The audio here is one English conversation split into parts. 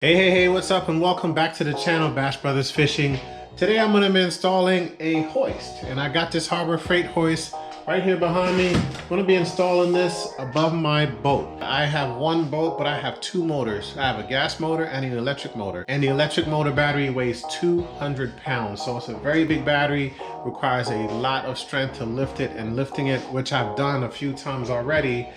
Hey, what's up and welcome back to the channel, Bash Brothers Fishing. Today I'm going to be installing a hoist, and I got this Harbor Freight hoist right here behind me. I'm going to be installing this above my boat. I have one boat, but I have two motors. I have a gas motor and an electric motor, and the electric motor battery weighs 200 pounds. So it's a very big battery, requires a lot of strength to lift it, and lifting it, which I've done a few times already,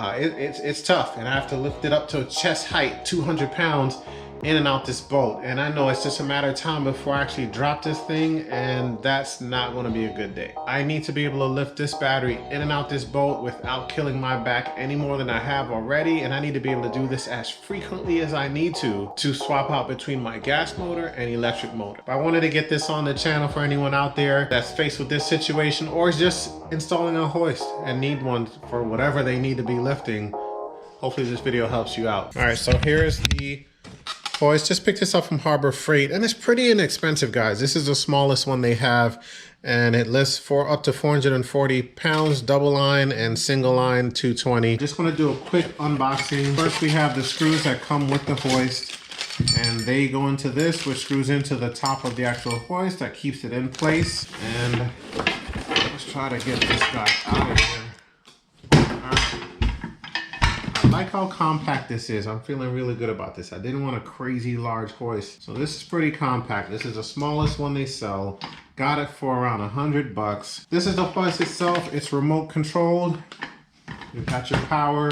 it's tough, and I have to lift it up to chest height, 200 pounds, in and out this boat. And I know it's just a matter of time before I actually drop this thing, and that's not going to be a good day. I need to be able to lift this battery in and out this boat without killing my back any more than I have already, and I need to be able to do this as frequently as I need to swap out between my gas motor and electric motor. I wanted to get this on the channel for anyone out there that's faced with this situation, or is just installing a hoist and need one for whatever they need to be lifting. Hopefully this video helps you out. All right, so here's the hoist. Just picked this up from Harbor Freight, and it's pretty inexpensive, guys. This is the smallest one they have, and it lists for up to 440 pounds, double line, and single line 220. Just going to do a quick unboxing. First, we have the screws that come with the hoist, and they go into this, which screws into the top of the actual hoist that keeps it in place. And let's try to get this guy out of here. I like how compact this is. I'm feeling really good about this. I didn't want a crazy large hoist, so this is pretty compact. This is the smallest one they sell. Got it for around $100. This is the hoist itself. It's remote controlled. You've got your power,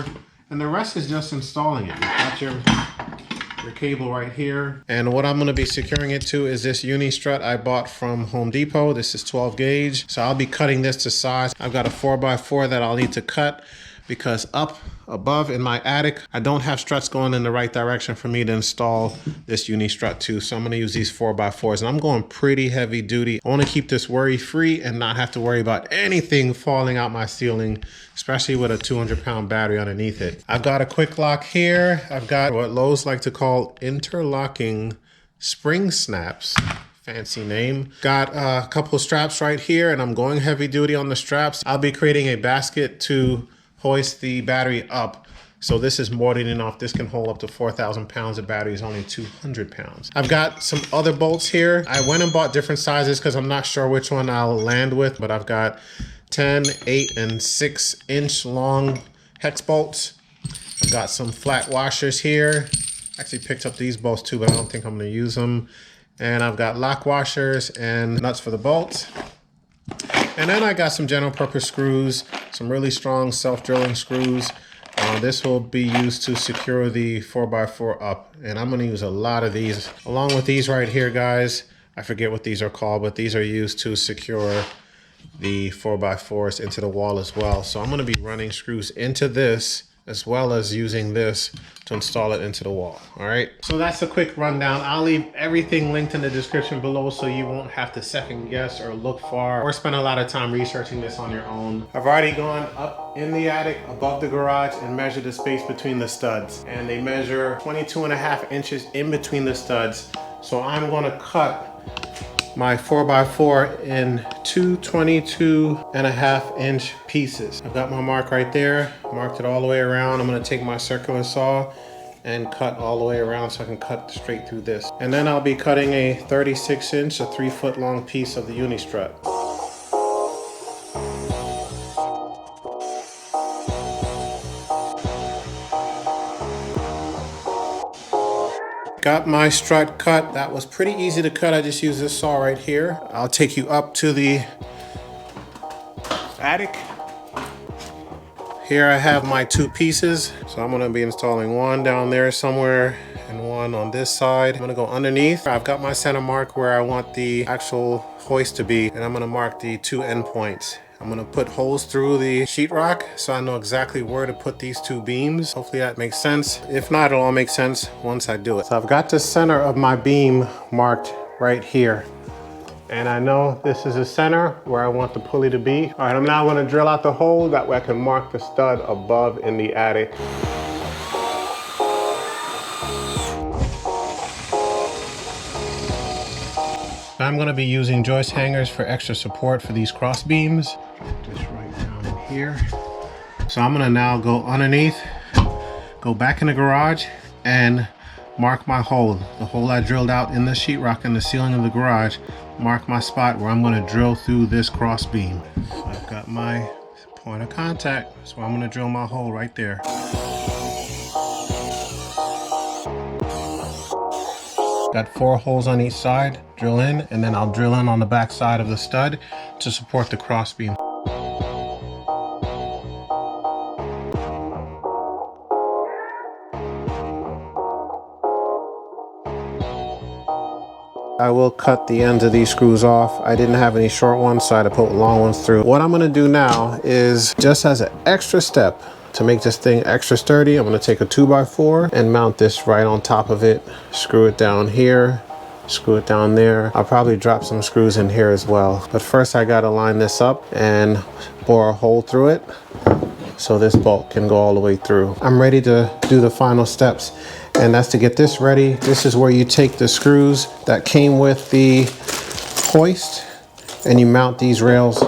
and the rest is just installing it. You've got your cable right here, and what I'm going to be securing it to is this uni strut I bought from Home Depot. This is 12 gauge, so I'll be cutting this to size. I've got a 4x4 that I'll need to cut, because up above in my attic, I don't have struts going in the right direction for me to install this uni strut to. So I'm going to use these 4x4s, and I'm going pretty heavy duty. I want to keep this worry free and not have to worry about anything falling out my ceiling, especially with a 200-pound battery underneath it. I've got a quick lock here. I've got what Lowe's like to call interlocking spring snaps. Fancy name. Got a couple of straps right here, and I'm going heavy duty on the straps. I'll be creating a basket to hoist the battery up. So this is more than enough. This can hold up to 4,000 pounds. The battery is only 200 pounds. I've got some other bolts here. I went and bought different sizes because I'm not sure which one I'll land with, but I've got 10, 8, and 6-inch long hex bolts. I've got some flat washers here. Actually picked up these bolts too, but I don't think I'm going to use them. And I've got lock washers and nuts for the bolts. And then I got some general purpose screws, some really strong self-drilling screws. This will be used to secure the 4x4 up. And I'm going to use a lot of these, along with these right here, guys. I forget what these are called, but these are used to secure the 4x4s into the wall as well. So I'm going to be running screws into this, as well as using this to install it into the wall. All right, so that's a quick rundown. I'll leave everything linked in the description below, so you won't have to second guess or look far or spend a lot of time researching this on your own. I've already gone up in the attic above the garage and measured the space between the studs, and they measure 22.5 inches in between the studs. So I'm going to cut my 4x4 in two 22.5-inch pieces. I've got my mark right there, marked it all the way around. I'm gonna take my circular saw and cut all the way around so I can cut straight through this. And then I'll be cutting a 36-inch, a 3-foot long piece of the uni strut. Got my strut cut. That was pretty easy to cut. I just used this saw right here. I'll take you up to the attic. Here I have my two pieces. So I'm gonna be installing one down there somewhere and one on this side. I'm gonna go underneath. I've got my center mark where I want the actual hoist to be, and I'm gonna mark the two end points. I'm gonna put holes through the sheetrock so I know exactly where to put these two beams. Hopefully that makes sense. If not, it'll all make sense once I do it. So I've got the center of my beam marked right here. And I know this is the center where I want the pulley to be. All right, I'm now gonna drill out the hole. That way I can mark the stud above in the attic. I'm going to be using joist hangers for extra support for these cross beams. Just right down in here. So I'm going to now go underneath, go back in the garage, and mark my hole, the hole I drilled out in the sheetrock in the ceiling of the garage. Mark my spot where I'm going to drill through this cross beam. So I've got my point of contact, so I'm going to drill my hole right there. Got 4 holes on each side, drill in, and then I'll drill in on the back side of the stud to support the cross beam. I will cut the ends of these screws off. I didn't have any short ones, so I had to put long ones through. What I'm gonna do now is, just as an extra step to make this thing extra sturdy, I'm gonna take a 2x4 and mount this right on top of it. Screw it down here, screw it down there. I'll probably drop some screws in here as well. But first I gotta line this up and bore a hole through it so this bolt can go all the way through. I'm ready to do the final steps, and that's to get this ready. This is where you take the screws that came with the hoist and you mount these rails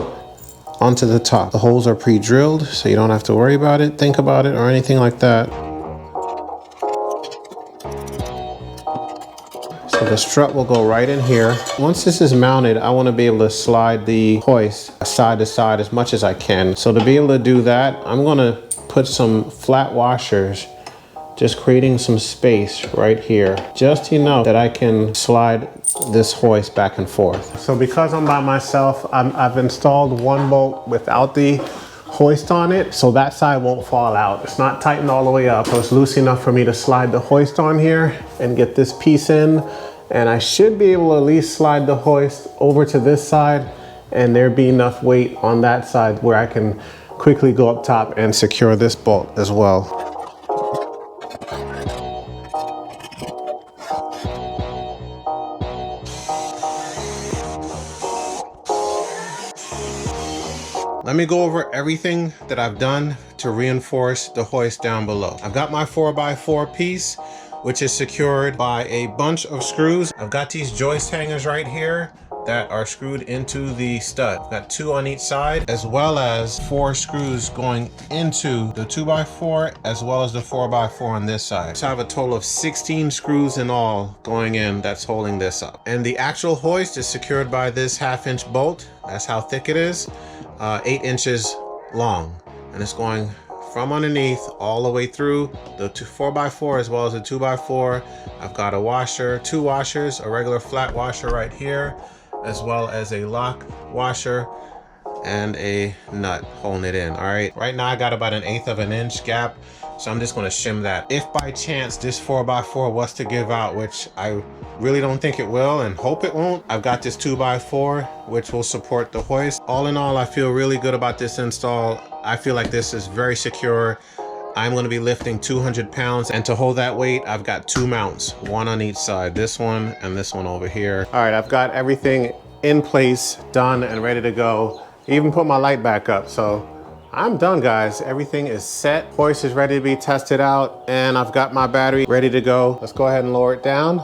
onto the top. The holes are pre-drilled, so you don't have to worry about it, think about it, or anything like that. So the strut will go right in here. Once this is mounted, I want to be able to slide the hoist side to side as much as I can. So to be able to do that, I'm going to put some flat washers, just creating some space right here, just enough that I can slide this hoist back and forth. So because I'm by myself, I've installed one bolt without the hoist on it, so that side won't fall out. It's not tightened all the way up, so it's loose enough for me to slide the hoist on here and get this piece in. And I should be able to at least slide the hoist over to this side, and there be enough weight on that side where I can quickly go up top and secure this bolt as well. Let me go over everything that I've done to reinforce the hoist down below. I've got my 4x4 piece, which is secured by a bunch of screws. I've got these joist hangers right here that are screwed into the stud. I've got 2 on each side, as well as 4 screws going into the 2x4, as well as the 4x4 on this side. So I have a total of 16 screws in all going in that's holding this up. And the actual hoist is secured by this 1/2-inch bolt. That's how thick it is, 8 inches long. And it's going from underneath all the way through the 4x4 as well as the 2x4. I've got a washer, 2 washers, a regular flat washer right here, as well as a lock washer and a nut holding it in. All right, right now I got about 1/8 of an inch gap, so I'm just going to shim that. If by chance this 4x4 was to give out, which I really don't think it will and hope it won't, I've got this 2x4 which will support the hoist. All in all, I feel really good about this install. I feel like this is very secure. I'm going to be lifting 200 pounds, and to hold that weight, I've got 2 mounts, 1 on each side, this one and this one over here. All right, I've got everything in place, done and ready to go. Even put my light back up, so I'm done, guys. Everything is set. Hoist is ready to be tested out, and I've got my battery ready to go. Let's go ahead and lower it down.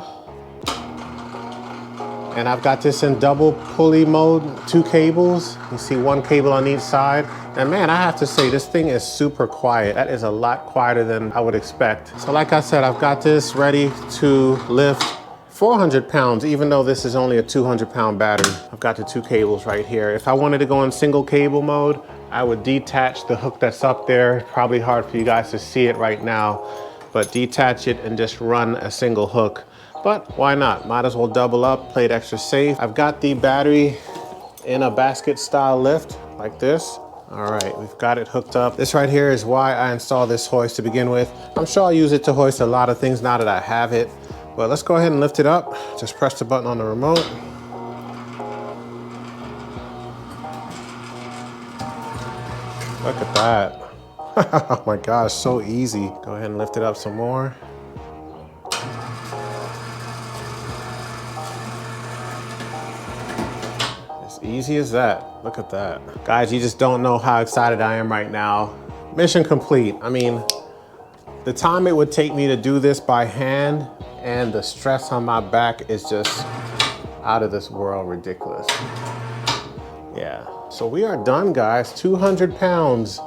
And I've got this in double pulley mode, 2 cables. You see 1 cable on each side. And man, I have to say, this thing is super quiet. That is a lot quieter than I would expect. So like I said, I've got this ready to lift 400 pounds, even though this is only a 200-pound battery. I've got the 2 cables right here. If I wanted to go in single cable mode, I would detach the hook that's up there. It's probably hard for you guys to see it right now, but detach it and just run a single hook. But why not? Might as well double up, play it extra safe. I've got the battery in a basket style lift like this. All right, we've got it hooked up. This right here is why I installed this hoist to begin with. I'm sure I'll use it to hoist a lot of things now that I have it. But let's go ahead and lift it up. Just press the button on the remote. Look at that. Oh my gosh, so easy. Go ahead and lift it up some more. Easy as that. Look at that. Guys, you just don't know how excited I am right now. Mission complete. I mean, the time it would take me to do this by hand and the stress on my back is just out of this world ridiculous. Yeah, so we are done, guys. 200 pounds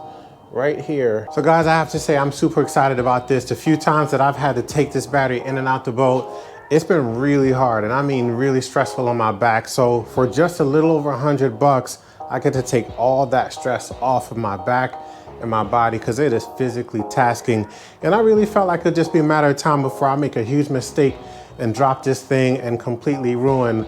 right here. So guys, I have to say I'm super excited about this. The few times that I've had to take this battery in and out the boat, it's been really hard, and I mean really stressful on my back. So for just a little over $100, I get to take all that stress off of my back and my body, because it is physically tasking. And I really felt like it would just be a matter of time before I make a huge mistake and drop this thing and completely ruin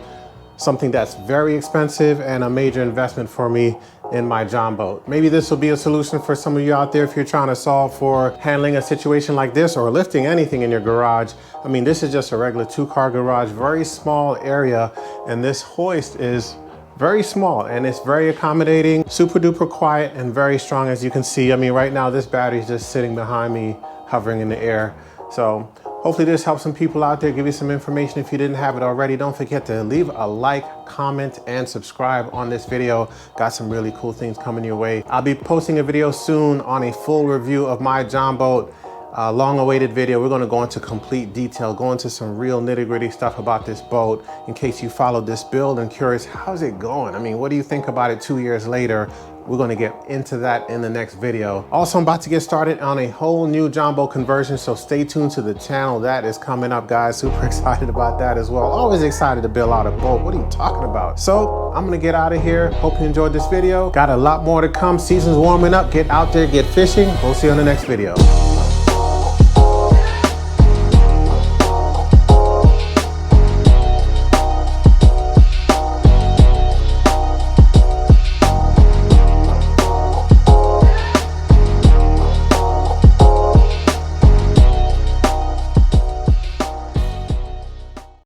something that's very expensive and a major investment for me in my John boat. Maybe this will be a solution for some of you out there if you're trying to solve for handling a situation like this or lifting anything in your garage. I mean, this is just a regular 2-car garage, very small area, and this hoist is very small and it's very accommodating, super duper quiet and very strong, as you can see. I mean, right now this battery is just sitting behind me, hovering in the air. So hopefully this helps some people out there, give you some information if you didn't have it already. Don't forget to leave a like, comment, and subscribe on this video. Got some really cool things coming your way. I'll be posting a video soon on a full review of my John boat. Long-awaited video. We're going to go into complete detail, go into some real nitty-gritty stuff about this boat in case you followed this build and curious, how's it going? I mean, what do you think about it 2 years later? We're going to get into that in the next video. Also, I'm about to get started on a whole new John boat conversion, so stay tuned to the channel. That is coming up, guys. Super excited about that as well. Always excited to build out a boat. What are you talking about? So I'm going to get out of here. Hope you enjoyed this video. Got a lot more to come. Season's warming up. Get out there, get fishing. We'll see you on the next video.